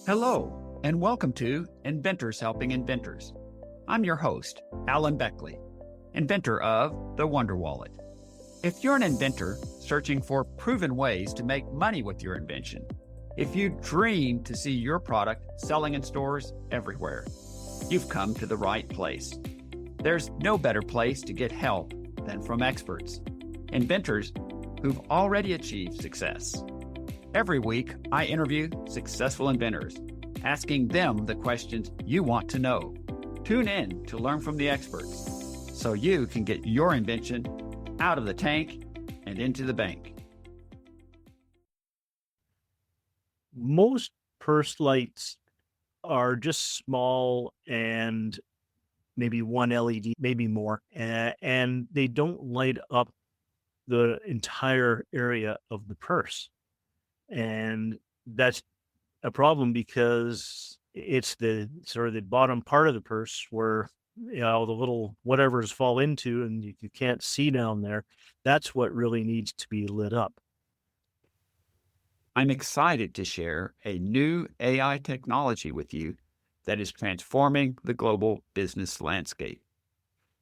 Hello, and welcome to Inventors Helping Inventors. I'm your host, Alan Beckley, inventor of the Wonder Wallet. If you're an inventor searching for proven ways to make money with your invention, if you dream to see your product selling in stores everywhere, you've come to the right place. There's no better place to get help than from experts, inventors who've already achieved success. Every week, I interview successful inventors, asking them the questions you want to know. Tune in to learn from the experts so you can get your invention out of the tank and into the bank. Most purse lights are just small and maybe one LED, maybe more, and they don't light up the entire area of the purse. And that's a problem because it's the sort of the bottom part of the purse where the little whatever's fall into and you can't see down there. That's what really needs to be lit up. I'm excited to share a new AI technology with you that is transforming the global business landscape.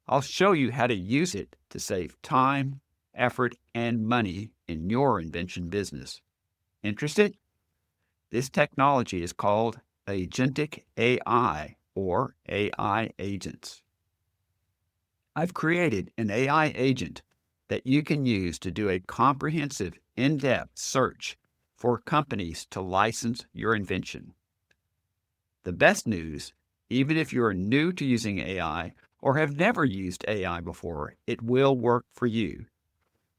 I'll show you how to use it to save time, effort, and money in your invention business. Interested? This technology is called agentic AI or AI agents. I've created an AI agent that you can use to do a comprehensive, in-depth search for companies to license your invention. The best news, even if you're new to using AI or have never used AI before, it will work for you.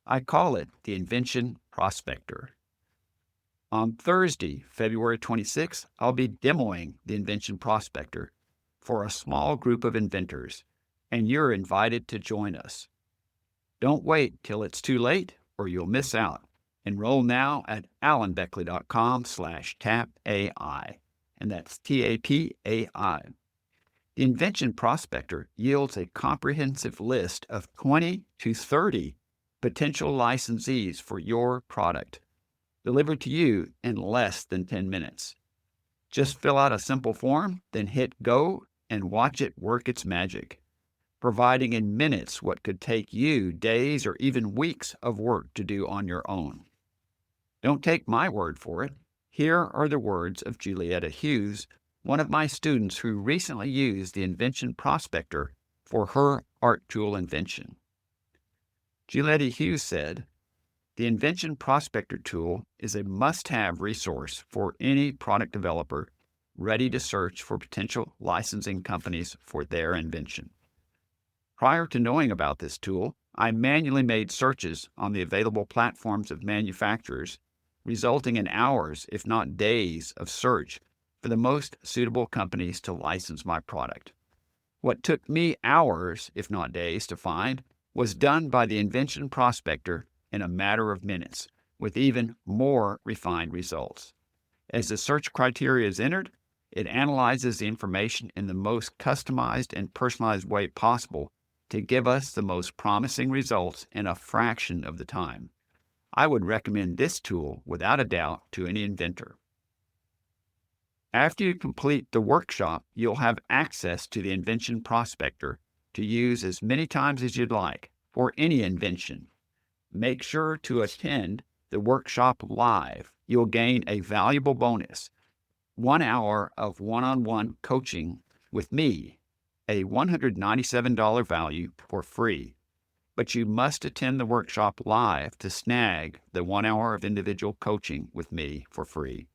I call it the Invention Prospector. On Thursday, February 26th, I'll be demoing the Invention Prospector for a small group of inventors, and you're invited to join us. Don't wait till it's too late or you'll miss out. Enroll now at alanbeckley.com/tapai, and that's TAPAI. The Invention Prospector yields a comprehensive list of 20 to 30 potential licensees for your product, delivered to you in less than 10 minutes. Just fill out a simple form, then hit go and watch it work its magic, providing in minutes what could take you days or even weeks of work to do on your own. Don't take my word for it. Here are the words of Julietta Hughes, one of my students who recently used the Invention Prospector for her art tool invention. Julietta Hughes said, "The Invention Prospector tool is a must-have resource for any product developer ready to search for potential licensing companies for their invention." Prior to knowing about this tool, I manually made searches on the available platforms of manufacturers, resulting in hours, if not days, of search for the most suitable companies to license my product. What took me hours, if not days, to find was done by the Invention Prospector in a matter of minutes, with even more refined results. As the search criteria is entered, it analyzes the information in the most customized and personalized way possible to give us the most promising results in a fraction of the time. I would recommend this tool without a doubt to any inventor. After you complete the workshop, you'll have access to the Invention Prospector to use as many times as you'd like for any invention. Make sure to attend the workshop live. You'll gain a valuable bonus, 1 hour of one-on-one coaching with me, a $197 value for free. But you must attend the workshop live to snag the 1 hour of individual coaching with me for free.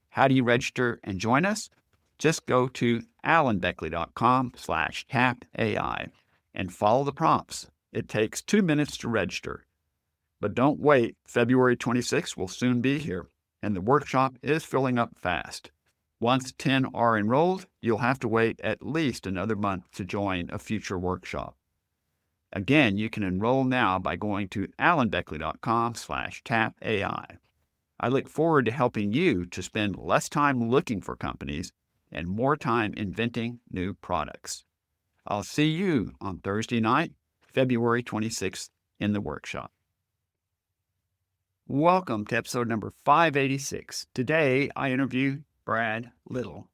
How do you register and join us? Just go to alanbeckley.com/tapai and follow the prompts. It takes 2 minutes to register. But don't wait. February 26th will soon be here, and the workshop is filling up fast. Once 10 are enrolled, you'll have to wait at least another month to join a future workshop. Again, you can enroll now by going to alanbeckley.com/tapai. I look forward to helping you to spend less time looking for companies and more time inventing new products. I'll see you on Thursday night, February 26th, in the workshop. Welcome to episode number 586. Today, I interview Brad Little.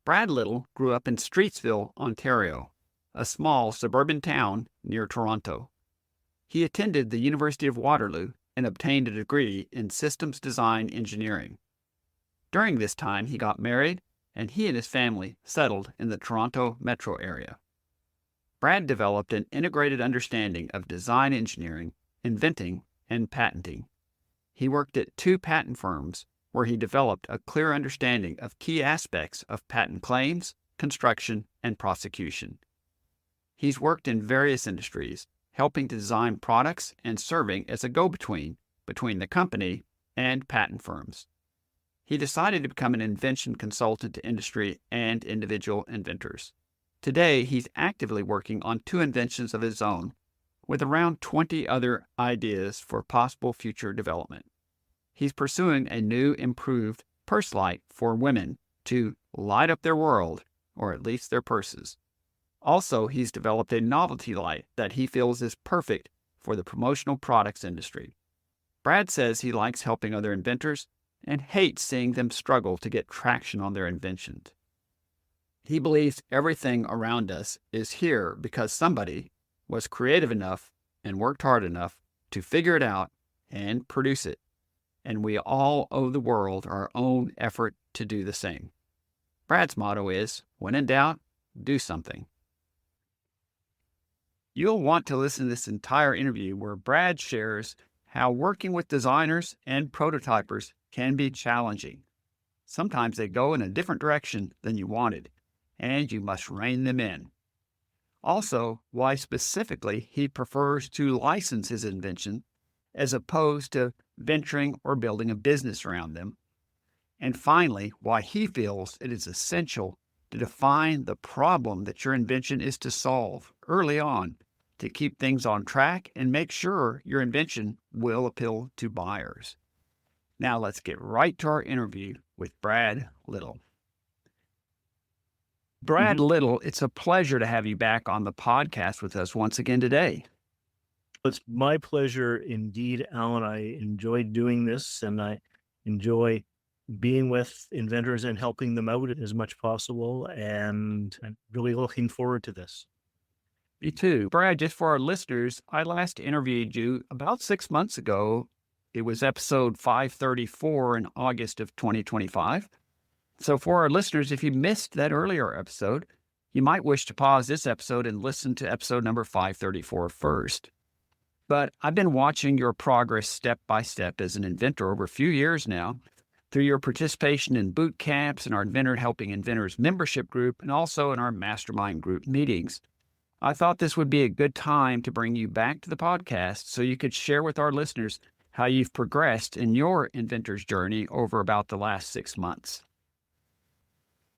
Brad Little grew up in Streetsville, Ontario, a small suburban town near Toronto. He attended the University of Waterloo and obtained a degree in systems design engineering. During this time, he got married, and he and his family settled in the Toronto metro area. Brad developed an integrated understanding of design engineering, inventing, and patenting. He worked at 2 patent firms where he developed a clear understanding of key aspects of patent claims, construction, and prosecution. He's worked in various industries, helping to design products and serving as a go-between between the company and patent firms. He decided to become an invention consultant to industry and individual inventors. Today, he's actively working on 2 inventions of his own, with around 20 other ideas for possible future development. He's pursuing a new, improved purse light for women to light up their world, or at least their purses. Also, he's developed a novelty light that he feels is perfect for the promotional products industry. Brad says he likes helping other inventors and hates seeing them struggle to get traction on their inventions. He believes everything around us is here because somebody was creative enough and worked hard enough to figure it out and produce it. And we all owe the world our own effort to do the same. Brad's motto is, when in doubt, do something. You'll want to listen to this entire interview where Brad shares how working with designers and prototypers can be challenging. Sometimes they go in a different direction than you wanted, and you must rein them in. Also, why specifically he prefers to license his invention as opposed to venturing or building a business around them. And finally, why he feels it is essential to define the problem that your invention is to solve early on to keep things on track and make sure your invention will appeal to buyers. Now let's get right to our interview with Brad Little. Brad Little, it's a pleasure to have you back on the podcast with us once again today. It's my pleasure indeed, Alan. I enjoy doing this, and I enjoy being with inventors and helping them out as much possible, and I'm really looking forward to this. Me too. Brad, just for our listeners, I last interviewed you about 6 months ago. It was episode 534 in August of 2025. So for our listeners, if you missed that earlier episode, you might wish to pause this episode and listen to episode number 534 first. But I've been watching your progress step by step as an inventor over a few years now, through your participation in boot camps and our Inventor Helping Inventors membership group, and also in our mastermind group meetings. I thought this would be a good time to bring you back to the podcast so you could share with our listeners how you've progressed in your inventor's journey over about the last 6 months.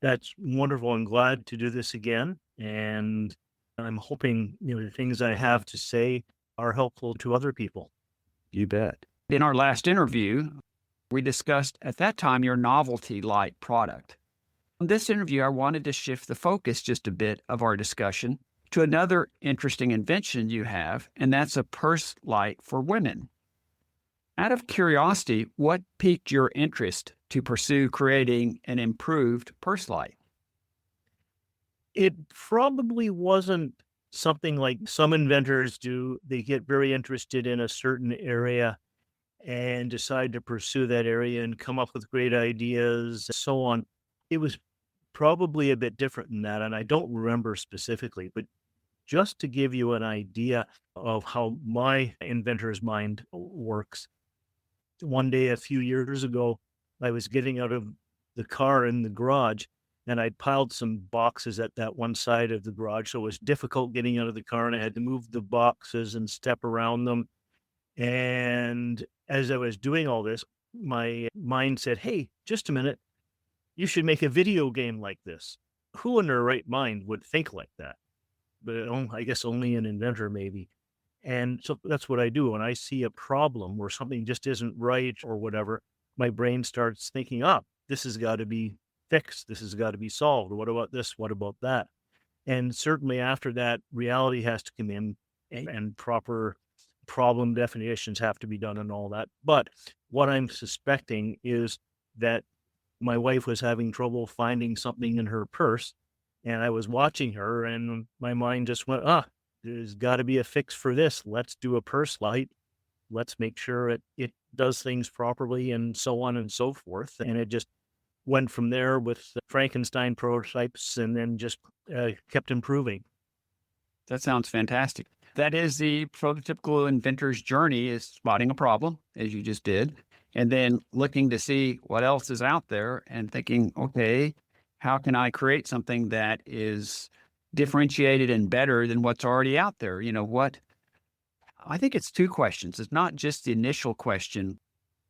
That's wonderful. I'm glad to do this again, and I'm hoping the things I have to say are helpful to other people. You bet. In our last interview, we discussed at that time your novelty light product. In this interview, I wanted to shift the focus just a bit of our discussion to another interesting invention you have, and that's a purse light for women. Out of curiosity, what piqued your interest to pursue creating an improved purse light? It probably wasn't something like some inventors do. They get very interested in a certain area and decide to pursue that area and come up with great ideas, and so on. It was probably a bit different than that, and I don't remember specifically, but just to give you an idea of how my inventor's mind works, one day a few years ago, I was getting out of the car in the garage, and I'd piled some boxes at that one side of the garage, so it was difficult getting out of the car, and I had to move the boxes and step around them. And as I was doing all this, my mind said, hey, just a minute, you should make a video game like this. Who in their right mind would think like that? But I guess only an inventor maybe. And so that's what I do. When I see a problem where something just isn't right or whatever, my brain starts thinking, this has got to be fixed. This has got to be solved. What about this? What about that? And certainly after that, reality has to come in and proper problem definitions have to be done and all that. But what I'm suspecting is that my wife was having trouble finding something in her purse, and I was watching her, and my mind just went, there's got to be a fix for this. Let's do a purse light. Let's make sure it does things properly, and so on and so forth. And it just went from there with the Frankenstein prototypes, and then just kept improving. That sounds fantastic. That is the prototypical inventor's journey, is spotting a problem, as you just did, and then looking to see what else is out there and thinking, okay, how can I create something that is differentiated and better than what's already out there? I think it's two questions. It's not just the initial question,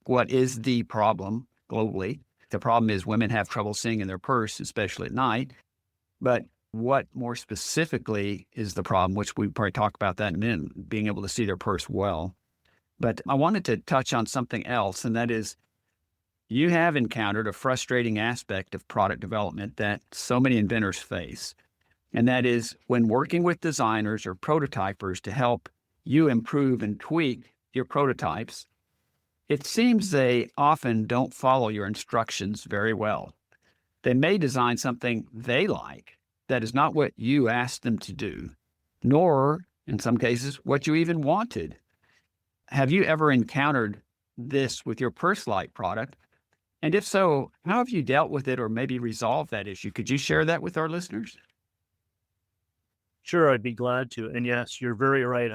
what is the problem globally? The problem is women have trouble seeing in their purse, especially at night. But what more specifically is the problem, which we probably talk about that in a minute, being able to see their purse well. But I wanted to touch on something else, and that is you have encountered a frustrating aspect of product development that so many inventors face. And that is when working with designers or prototypers to help you improve and tweak your prototypes, it seems they often don't follow your instructions very well. They may design something they like that is not what you asked them to do, nor, in some cases, what you even wanted. Have you ever encountered this with your Purse Light product? And if so, how have you dealt with it or maybe resolved that issue? Could you share that with our listeners? Sure, I'd be glad to. And yes, you're very right.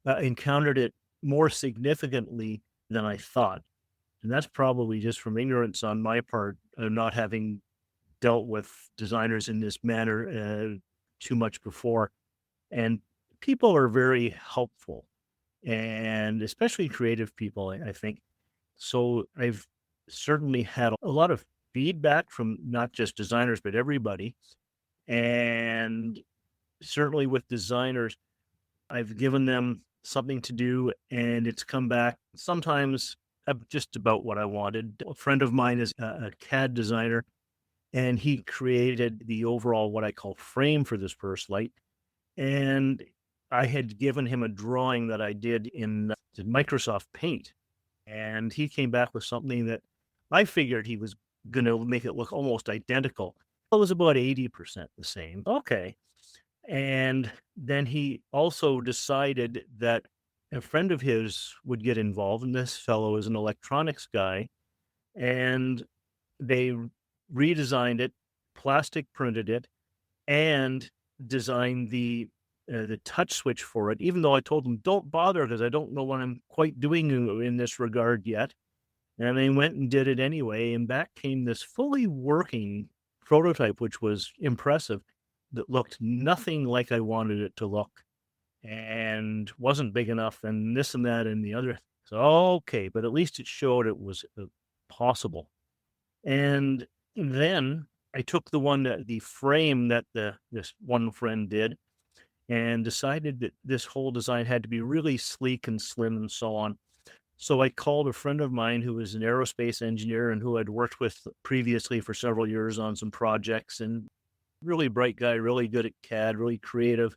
I encountered it more significantly than I thought. And that's probably just from ignorance on my part of not having dealt with designers in this manner too much before. And people are very helpful, and especially creative people, I think. So I've certainly had a lot of feedback from not just designers, but everybody. And certainly with designers, I've given them something to do, and it's come back sometimes just about what I wanted. A friend of mine is a CAD designer, and he created the overall what I call frame for this purse light. And I had given him a drawing that I did in Microsoft Paint, and he came back with something that I figured he was going to make it look almost identical. It was about 80% the same. Okay. And then he also decided that a friend of his would get involved, and this fellow is an electronics guy, and they redesigned it, plastic printed it, and designed the touch switch for it. Even though I told them don't bother because I don't know what I'm quite doing in this regard yet, and they went and did it anyway, and back came this fully working prototype, which was impressive, that looked nothing like I wanted it to look, and wasn't big enough, and this and that and the other. So okay, but at least it showed it was possible. And then I took the frame that this one friend did, and decided that this whole design had to be really sleek and slim and so on. So I called a friend of mine who was an aerospace engineer and who I'd worked with previously for several years on some projects, and really bright guy, really good at CAD, really creative,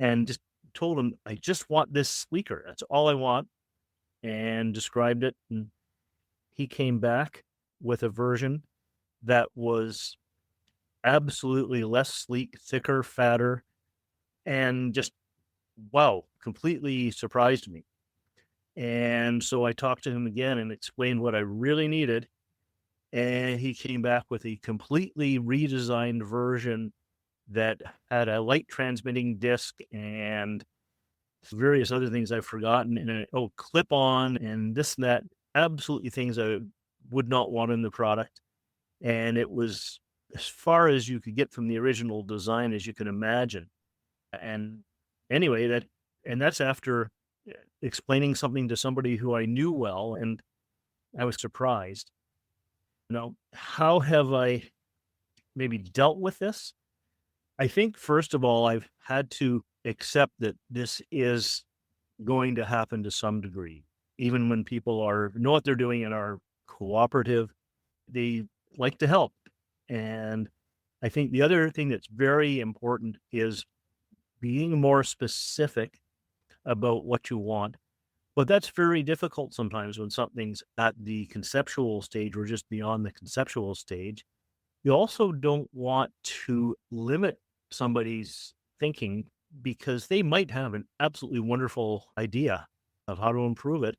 and just told him, I just want this sleeker. That's all I want, and described it. And he came back with a version that was absolutely less sleek, thicker, fatter, and just, wow, completely surprised me. And so I talked to him again and explained what I really needed. And he came back with a completely redesigned version that had a light transmitting disc and various other things I've forgotten, and clip on and this and that, absolutely things I would not want in the product. And it was as far as you could get from the original design as you can imagine. And anyway, that's after explaining something to somebody who I knew well, and I was surprised. How have I maybe dealt with this? I think, first of all, I've had to accept that this is going to happen to some degree. Even when people know what they're doing and are cooperative, they like to help. And I think the other thing that's very important is being more specific about what you want, But that's very difficult sometimes when something's at the conceptual stage or just beyond the conceptual stage. You also don't want to limit somebody's thinking because they might have an absolutely wonderful idea of how to improve it.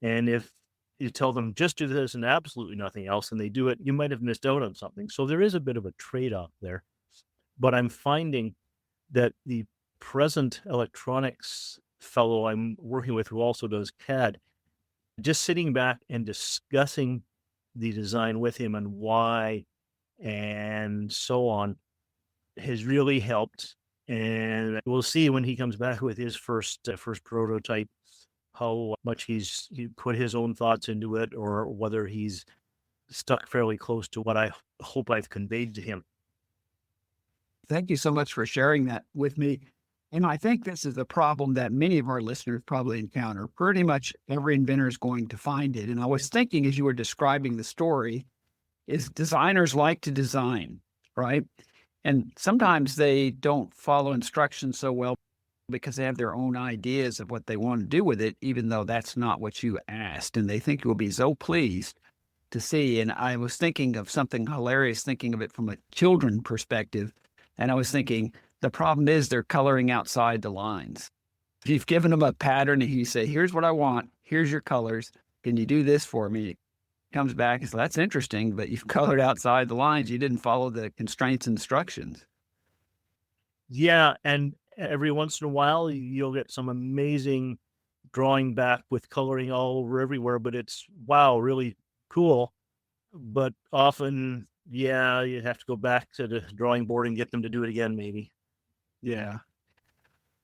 And if you tell them just do this and absolutely nothing else and they do it, you might have missed out on something. So there is a bit of a trade off there. But I'm finding that the present electronics fellow I'm working with who also does CAD, just sitting back and discussing the design with him and why and so on has really helped. And we'll see when he comes back with his first prototype how much he put his own thoughts into it or whether he's stuck fairly close to what I hope I've conveyed to him. Thank you so much for sharing that with me. And I think this is a problem that many of our listeners probably encounter. Pretty much every inventor is going to find it. And I was thinking as you were describing the story, is designers like to design, right? And sometimes they don't follow instructions so well because they have their own ideas of what they want to do with it, even though that's not what you asked. And they think you'll be so pleased to see. And I was thinking of something hilarious, thinking of it from a children perspective. And I was thinking, the problem is they're coloring outside the lines. If you've given them a pattern and you say, here's what I want, here's your colors, can you do this for me? It comes back and says, that's interesting, but you've colored outside the lines. You didn't follow the constraints instructions. Yeah, and every once in a while you'll get some amazing drawing back with coloring all over everywhere, but it's wow, really cool. But often, yeah, you have to go back to the drawing board and get them to do it again, maybe. Yeah.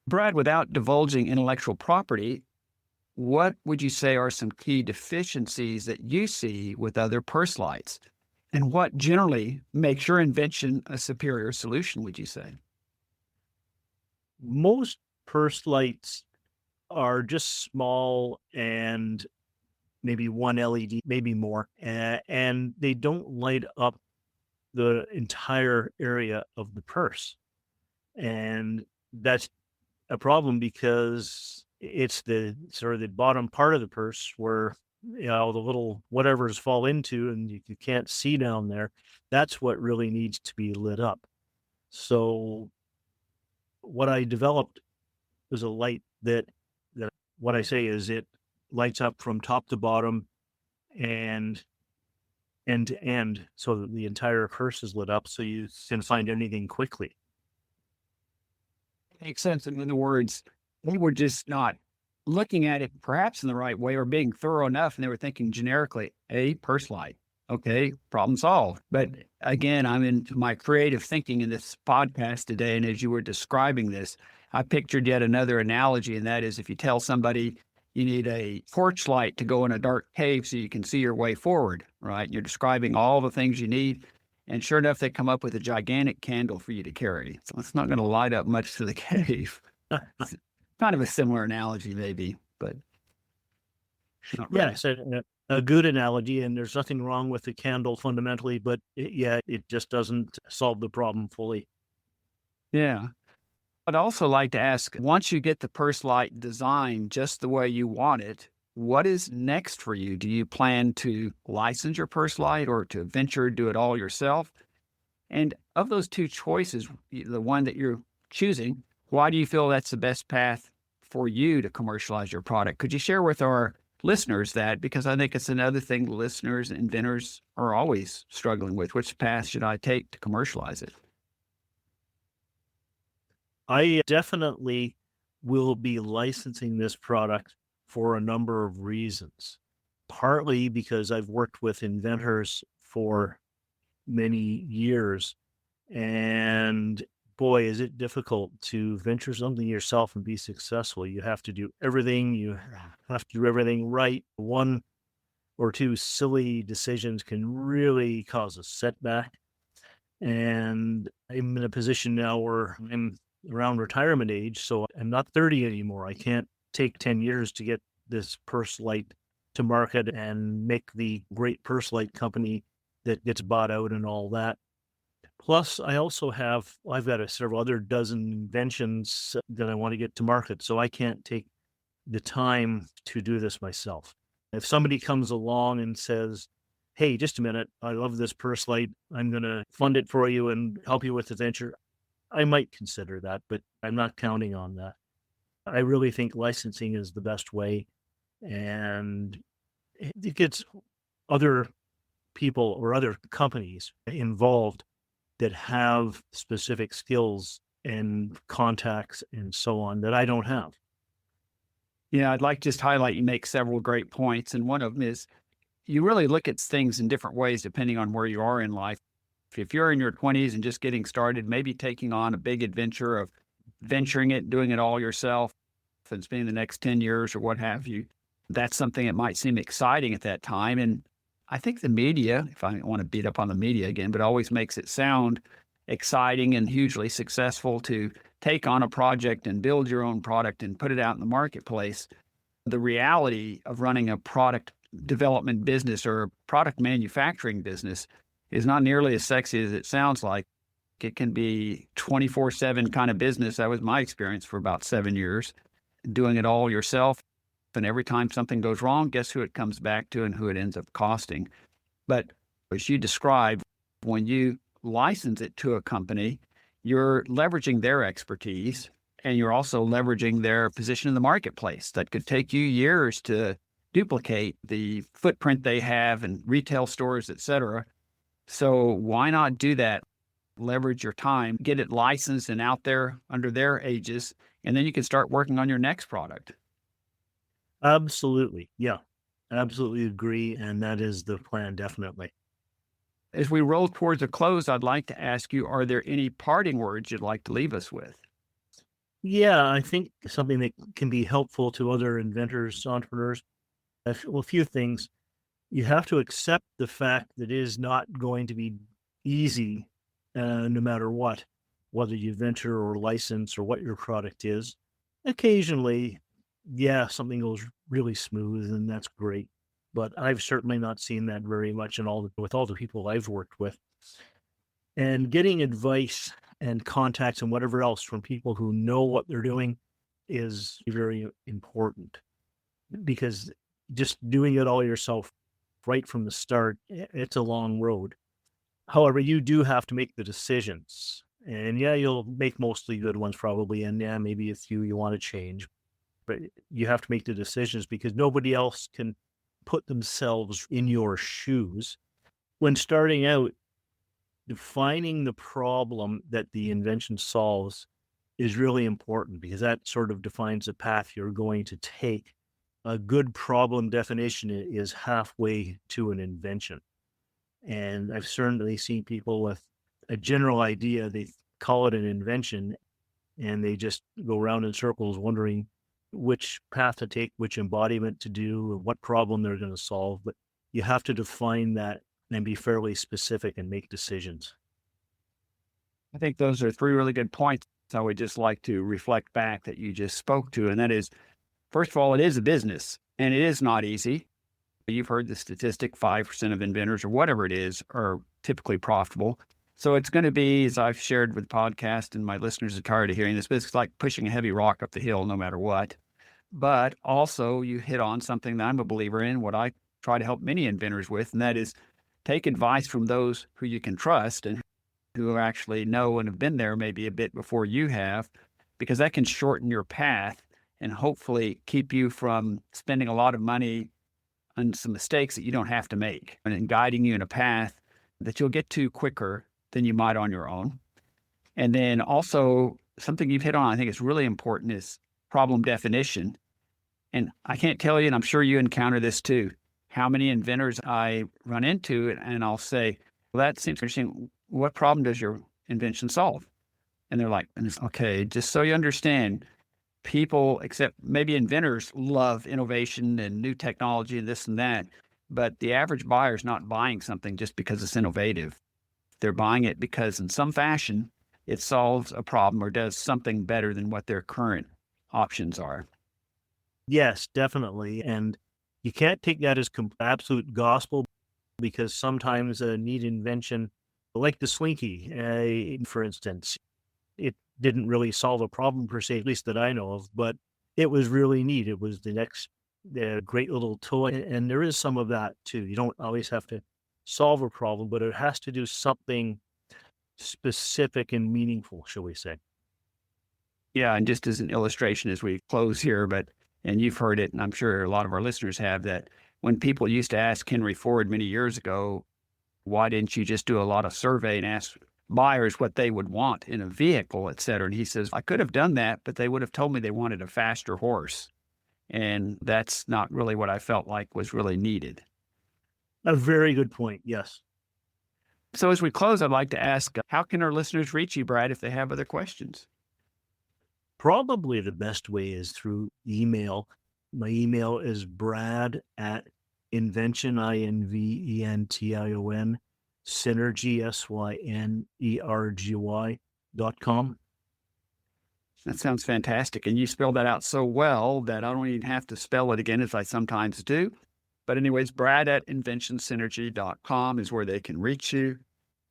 Brad, without divulging intellectual property, what would you say are some key deficiencies that you see with other purse lights? And what generally makes your invention a superior solution, would you say? Most purse lights are just small and maybe one LED, maybe more, and they don't light up the entire area of the purse. And that's a problem because it's the sort of the bottom part of the purse where the little whatever's fall into and you can't see down there. That's what really needs to be lit up. So what I developed was a light that what I say is it lights up from top to bottom and end to end so that the entire purse is lit up so you can find anything quickly. Makes sense. In other words, they were just not looking at it perhaps in the right way or being thorough enough. And they were thinking generically, a purse light. Okay, problem solved. But again, I'm into my creative thinking in this podcast today. And as you were describing this, I pictured yet another analogy. And that is if you tell somebody you need a porch light to go in a dark cave so you can see your way forward, right? You're describing all the things you need. And sure enough, they come up with a gigantic candle for you to carry. So it's not going to light up much to the cave. It's kind of a similar analogy, maybe, but not Yeah, really. so a good analogy, and there's nothing wrong with the candle fundamentally, but it just doesn't solve the problem fully. Yeah. I'd also like to ask, once you get the purse light designed just the way you want it, what is next for you? Do you plan to license your purse light or to venture do it all yourself? And of those two choices, the one that you're choosing, why do you feel that's the best path for you to commercialize your product? Could you share with our listeners that? Because I think it's another thing listeners and inventors are always struggling with. Which path should I take to commercialize it? I definitely will be licensing this product for a number of reasons. Partly because I've worked with inventors for many years, and boy, is it difficult to venture something yourself and be successful. You have to do everything, you have to do everything right. One or two silly decisions can really cause a setback. And I'm in a position now where I'm around retirement age, so I'm not 30 anymore. I can't take 10 years to get this purse light to market and make the great purse light company that gets bought out and all that. Plus, I've got several other dozen inventions that I want to get to market, so I can't take the time to do this myself. If somebody comes along and says, hey, just a minute, I love this purse light, I'm going to fund it for you and help you with the venture, I might consider that, but I'm not counting on that. I really think licensing is the best way, and it gets other people or other companies involved that have specific skills and contacts and so on that I don't have. Yeah, I'd like to just highlight you make several great points. And one of them is you really look at things in different ways depending on where you are in life. If you're in your 20s and just getting started, maybe taking on a big adventure of venturing it, doing it all yourself, and spending the next 10 years or what have you, that's something that might seem exciting at that time. And I think the media, if I don't want to beat up on the media again, but always makes it sound exciting and hugely successful to take on a project and build your own product and put it out in the marketplace. The reality of running a product development business or a product manufacturing business is not nearly as sexy as it sounds like. It can be 24/7 kind of business. That was my experience for about 7 years, doing it all yourself. And every time something goes wrong, guess who it comes back to and who it ends up costing. But as you described, when you license it to a company, you're leveraging their expertise and you're also leveraging their position in the marketplace that could take you years to duplicate the footprint they have in retail stores, et cetera. So why not do that? Leverage your time, get it licensed and out there under their aegis, and then you can start working on your next product. Absolutely. Yeah, absolutely agree. And that is the plan, definitely. As we roll towards a close, I'd like to ask you, are there any parting words you'd like to leave us with? Yeah, I think something that can be helpful to other inventors, entrepreneurs, a few things. You have to accept the fact that it is not going to be easy, no matter what, whether you venture or license or what your product is. Occasionally, yeah, something goes really smooth and that's great. But I've certainly not seen that very much with all the people I've worked with. And getting advice and contacts and whatever else from people who know what they're doing is very important, because just doing it all yourself right from the start, it's a long road. However, you do have to make the decisions. And yeah, you'll make mostly good ones probably. And yeah, maybe a few you want to change, but you have to make the decisions because nobody else can put themselves in your shoes. When starting out, defining the problem that the invention solves is really important because that sort of defines the path you're going to take. A good problem definition is halfway to an invention. And I've certainly seen people with a general idea, they call it an invention, and they just go around in circles wondering which path to take, which embodiment to do, and what problem they're going to solve. But you have to define that and be fairly specific and make decisions. I think those are three really good points I would just like to reflect back that you just spoke to. And that is, first of all, it is a business and it is not easy. You've heard the statistic 5% of inventors or whatever it is are typically profitable. So it's going to be, as I've shared with the podcast, and my listeners are tired of hearing this, but it's like pushing a heavy rock up the hill no matter what. But also you hit on something that I'm a believer in, what I try to help many inventors with, and that is take advice from those who you can trust and who actually know and have been there maybe a bit before you have, because that can shorten your path and hopefully keep you from spending a lot of money on some mistakes that you don't have to make, and in guiding you in a path that you'll get to quicker than you might on your own. And then also something you've hit on, I think is really important, is problem definition. And I can't tell you, and I'm sure you encounter this too, how many inventors I run into, and I'll say, well, that seems interesting. What problem does your invention solve? And they're like, okay, just so you understand, people, except maybe inventors, love innovation and new technology and this and that. But the average buyer is not buying something just because it's innovative. They're buying it because in some fashion, it solves a problem or does something better than what their current options are. Yes, definitely. And you can't take that as absolute gospel because sometimes a neat invention, like the Slinky, for instance, it didn't really solve a problem per se, at least that I know of, but it was really neat. It was the next great little toy, and there is some of that too. You don't always have to solve a problem, but it has to do something specific and meaningful, shall we say. Yeah, and just as an illustration as we close here, and you've heard it, and I'm sure a lot of our listeners have, that when people used to ask Henry Ford many years ago, why didn't you just do a lot of survey and ask buyers what they would want in a vehicle, et cetera? And he says, I could have done that, but they would have told me they wanted a faster horse. And that's not really what I felt like was really needed. A very good point. Yes. So as we close, I'd like to ask, how can our listeners reach you, Brad, if they have other questions? Probably the best way is through email. My email is brad at invention, invention, synergy, synergy.com. That sounds fantastic. And you spelled that out so well that I don't even have to spell it again as I sometimes do. But anyways, Brad at inventionsynergy.com is where they can reach you.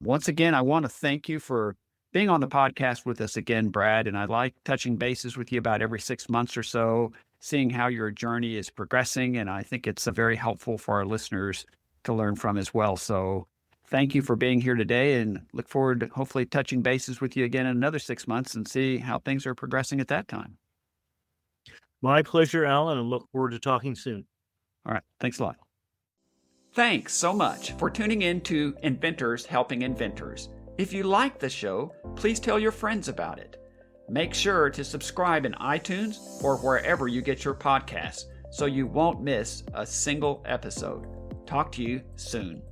Once again, I want to thank you for being on the podcast with us again, Brad. And I like touching bases with you about every 6 months or so, seeing how your journey is progressing. And I think it's very helpful for our listeners to learn from as well. So thank you for being here today, and look forward to hopefully touching bases with you again in another 6 months and see how things are progressing at that time. My pleasure, Alan, and look forward to talking soon. All right. Thanks a lot. Thanks so much for tuning in to Inventors Helping Inventors. If you like the show, please tell your friends about it. Make sure to subscribe in iTunes or wherever you get your podcasts so you won't miss a single episode. Talk to you soon.